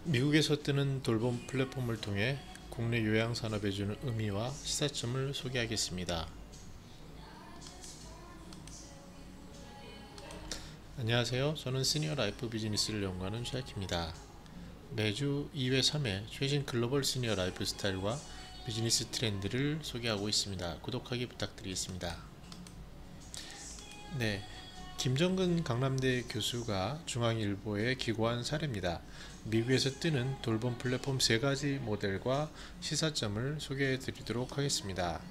미국에서 뜨는 돌봄 플랫폼을 통해 국내 요양산업에 주는 의미와 시사점을 소개하겠습니다. 안녕하세요. 저는 시니어 라이프 비즈니스를 연구하는 샤키입니다. 매주 2회 3회 최신 글로벌 시니어 라이프 스타일과 비즈니스 트렌드를 소개하고 있습니다. 구독하기 부탁드리겠습니다. 네, 김정근 강남대 교수가 중앙일보에 기고한 사례입니다. 미국에서 뜨는 돌봄 플랫폼 3가지 모델과 시사점을 소개해 드리도록 하겠습니다.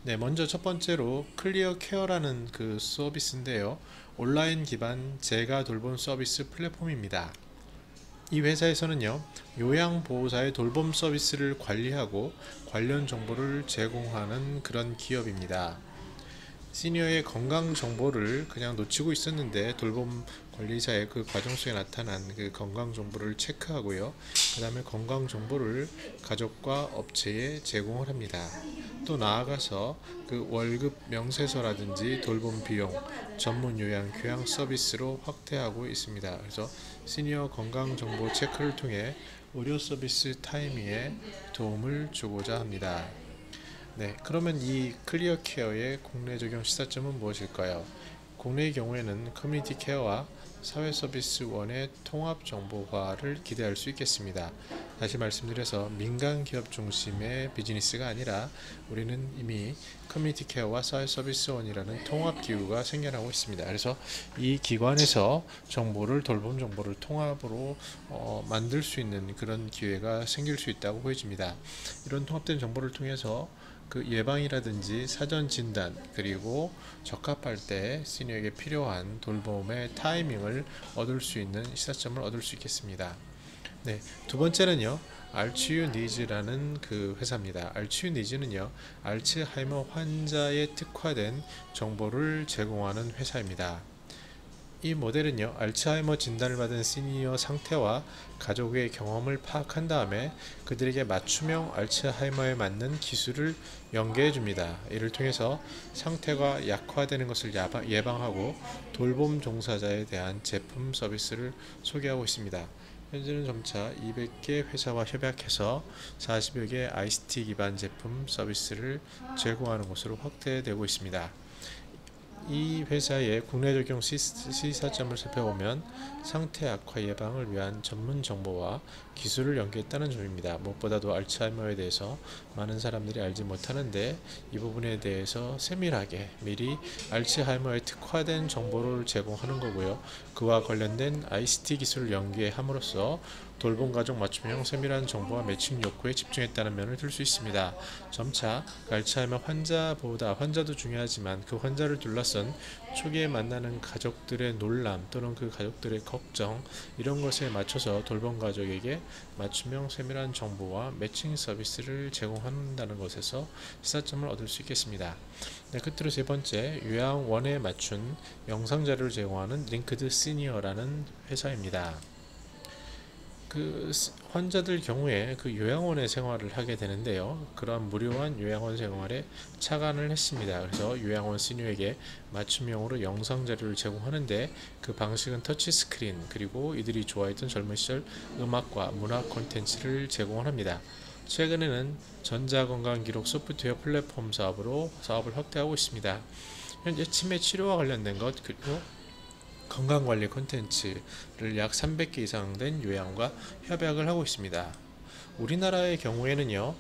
네, 먼저 첫 번째로 클리어 케어라는 그 서비스인데요. 온라인 기반 재가 돌봄 서비스 플랫폼입니다. 이 회사에서는요, 요양보호사의 돌봄 서비스를 관리하고 관련 정보를 제공하는 그런 기업입니다. 시니어의 건강 정보를 그냥 놓치고 있었는데 돌봄 관리자의 그 과정 속에 나타난 그 건강 정보를 체크하고요. 그 다음에 건강 정보를 가족과 업체에 제공을 합니다. 또 나아가서 그 월급 명세서라든지 돌봄 비용, 전문 요양 교양 서비스로 확대하고 있습니다. 그래서 시니어 건강 정보 체크를 통해 의료 서비스 타이밍에 도움을 주고자 합니다. 네, 그러면 이 클리어 케어의 국내 적용 시사점은 무엇일까요? 국내의 경우에는 커뮤니티 케어와 사회 서비스원의 통합 정보화를 기대할 수 있겠습니다. 다시 말씀드려서 민간 기업 중심의 비즈니스가 아니라 우리는 이미 커뮤니티 케어와 사회 서비스원이라는 통합 기구가 생겨나고 있습니다. 그래서 이 기관에서 돌봄 정보를 통합으로 만들 수 있는 그런 기회가 생길 수 있다고 보여집니다. 이런 통합된 정보를 통해서 그 예방이라든지 사전 진단 그리고 적합할 때 시니어에게 필요한 돌봄의 타이밍을 얻을 수 있는 시사점을 얻을 수 있겠습니다. 네, 두 번째는요, 알츠유 니즈라는 그 회사입니다. 알츠유 니즈는요, 알츠하이머 환자에 특화된 정보를 제공하는 회사입니다. 이 모델은요, 알츠하이머 진단을 받은 시니어 상태와 가족의 경험을 파악한 다음에 그들에게 맞춤형 알츠하이머에 맞는 기술을 연계해 줍니다. 이를 통해서 상태가 약화되는 것을 예방하고 돌봄 종사자에 대한 제품 서비스를 소개하고 있습니다. 현재는 점차 200개 회사와 협약해서 40여 개 ICT 기반 제품 서비스를 제공하는 것으로 확대되고 있습니다. 이 회사의 국내 적용 시사점을 살펴보면 상태 악화 예방을 위한 전문 정보와 기술을 연계했다는 점입니다. 무엇보다도 알츠하이머에 대해서 많은 사람들이 알지 못하는데 이 부분에 대해서 세밀하게 미리 알츠하이머에 특화된 정보를 제공하는 거고요. 그와 관련된 ICT 기술을 연계함으로써 돌봄 가족 맞춤형 세밀한 정보와 매칭 욕구에 집중했다는 면을 들 수 있습니다. 점차 알츠하이머 환자도 중요하지만 그 환자를 둘러싼 초기에 만나는 가족들의 놀람 또는 그 가족들의 걱정, 이런 것에 맞춰서 돌봄 가족에게 맞춤형 세밀한 정보와 매칭 서비스를 제공한다는 것에서 시사점을 얻을 수 있겠습니다. 네, 끝으로 세 번째, 요양원에 맞춘 영상 자료를 제공하는 링크드 시니어라는 회사입니다. 그 환자들 경우에 그 요양원에 생활을 하게 되는데요. 그러한 무료한 요양원 생활에 착안을 했습니다. 그래서 요양원 시니어에게 맞춤형으로 영상 자료를 제공하는데 그 방식은 터치스크린 그리고 이들이 좋아했던 젊은 시절 음악과 문화 콘텐츠를 제공을 합니다. 최근에는 전자건강기록 소프트웨어 플랫폼 사업을 확대하고 있습니다. 현재 치매 치료와 관련된 것 그리고 건강관리 콘텐츠를 약 300개 이상 된 요양과 협약을 하고 있습니다. 우리나라의 경우에는요,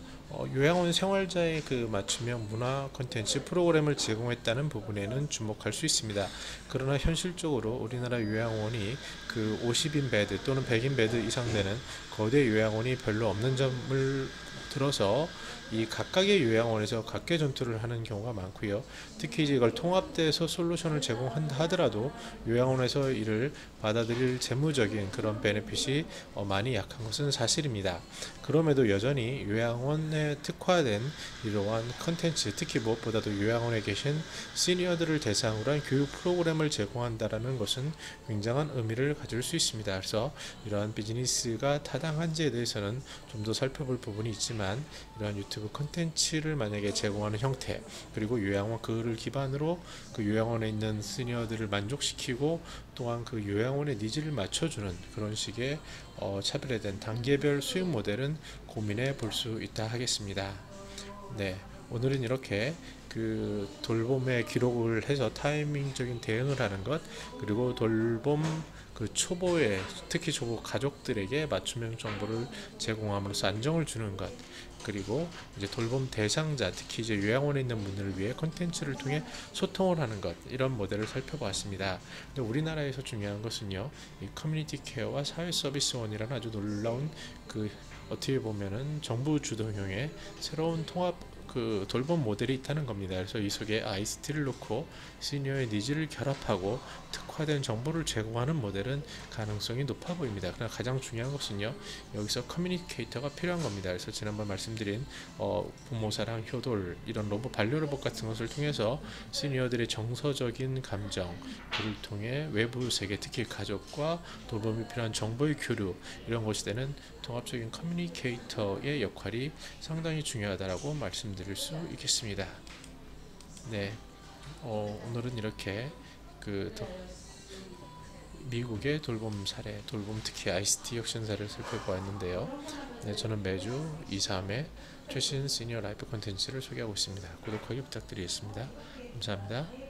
요양원 생활자의 그 맞춤형 문화 콘텐츠 프로그램을 제공했다는 부분에는 주목할 수 있습니다. 그러나 현실적으로 우리나라 요양원이 그 50인 베드 또는 100인 베드 이상 되는 거대 요양원이 별로 없는 점을 들어서 이 각각의 요양원에서 각계 전투를 하는 경우가 많고요. 특히 이제 이걸 통합돼서 솔루션을 제공한다 하더라도 요양원에서 이를 받아들일 재무적인 그런 베네핏이 많이 약한 것은 사실입니다. 그럼에도 여전히 요양원에 특화된 이러한 컨텐츠, 특히 무엇보다도 요양원에 계신 시니어들을 대상으로 한 교육 프로그램을 제공한다는 것은 굉장한 의미를 가질 수 있습니다. 그래서 이러한 비즈니스가 타당한지에 대해서는 좀 더 살펴볼 부분이 있지만 이러한 유튜브 그래서 그 컨텐츠를 만약에 제공하는 형태, 그리고 요양원 그를 기반으로 그 요양원에 있는 시니어들을 만족시키고 또한 그 요양원의 니즈를 맞춰주는 그런 식의 차별화된 단계별 수익 모델은 고민해 볼 수 있다 하겠습니다. 네, 오늘은 이렇게 그 돌봄의 기록을 해서 타이밍적인 대응을 하는 것, 그리고 돌봄 그 초보의, 특히 초보 가족들에게 맞춤형 정보를 제공함으로써 안정을 주는 것, 그리고 이제 돌봄 대상자, 특히 이제 요양원에 있는 분들을 위해 콘텐츠를 통해 소통을 하는 것, 이런 모델을 살펴보았습니다. 근데 우리나라에서 중요한 것은요, 이 커뮤니티 케어와 사회 서비스원이라는 아주 놀라운 그 어떻게 보면은 정부 주도형의 새로운 통합 그 돌봄 모델이 있다는 겁니다. 그래서 이 속에 ICT를 놓고 시니어의 니즈를 결합하고 특화된 정보를 제공하는 모델은 가능성이 높아 보입니다. 그러나 가장 중요한 것은요, 여기서 커뮤니케이터가 필요한 겁니다. 그래서 지난번 말씀드린 부모사랑, 효돌, 이런 로봇, 반려로봇 같은 것을 통해서 시니어들의 정서적인 감정, 그를 통해 외부 세계, 특히 가족과 돌봄이 필요한 정보의 교류, 이런 것이 되는 통합적인 커뮤니케이터의 역할이 상당히 중요하다고 말씀드릴 수 있겠습니다. 네, 오늘은 이렇게 그 미국의 돌봄 사례, 돌봄 특히 ICT 혁신 사례를 살펴보았는데요. 네, 저는 매주 2, 3회 최신 시니어 라이프 콘텐츠를 소개하고 있습니다. 구독하기 부탁드리겠습니다. 감사합니다.